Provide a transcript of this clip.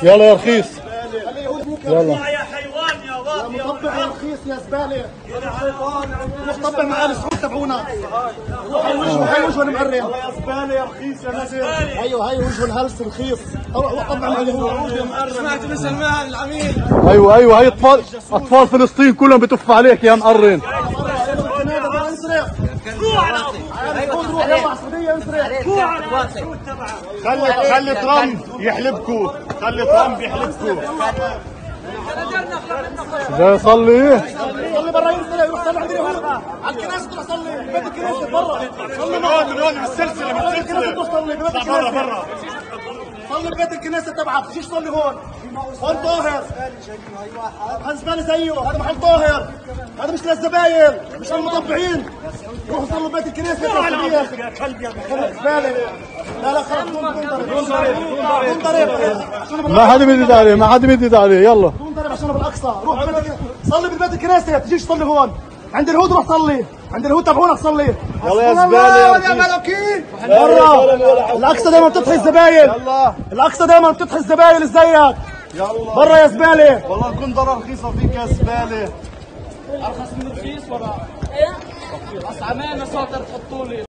يلا يا رخيص. يلا يا حيوان يا واطي يا مطبع يا رخيص يا زباله. مطبع مع السحور تبعونا. هاي وجه المعرم. يا زباله يا رخيص يا نزل. ايوه هاي وجه الهلس رخيص. طبع مع اليهود. سمعت من سلمان العميل. ايوه هي اطفال فلسطين كلهم بتف عليك يا مقرن. خلي ترامب يحلبكوا. خلي ترامب يحلبكوا. جاي يصلي. صلي برا ينزل يروح صلي عند اليهود. على الكنيسه تروح صلي ببيت الكنيسه برا. صلي من هون بالسلسله ببيت الكنيسه تروح صلي ببيت الكنيسه. صلي ببيت الكنيسه تبعك، تجيش تصلي هون. هون طاهر. هذا زباله زيه، هذا محل طاهر. هذا مش للزباين، مش للمطبعين. روحوا صلوا ببيت الكنيسه يا كلب يا زباله. لا خلص دون ضرب. ما حدا بيدد عليه، ما حدا بيدد عليه. يلا دون ضرب عشان بالاقصى. روح صلي ببيت الكنيسه، تجيش تصلي هون. عند اليهود روح صلي، عند اليهود تبعونك صلي. يلا يا زباله يا ملوكين. برا الاقصى دائما بتضحي الزباين. يلا الاقصى دائما بتضحي الزباين زيك. يلا برا يا زباله. والله الكندره رخيصه فيك يا زباله. ارخص من رخيص ولا؟ اصعمان صوت تحطوا لي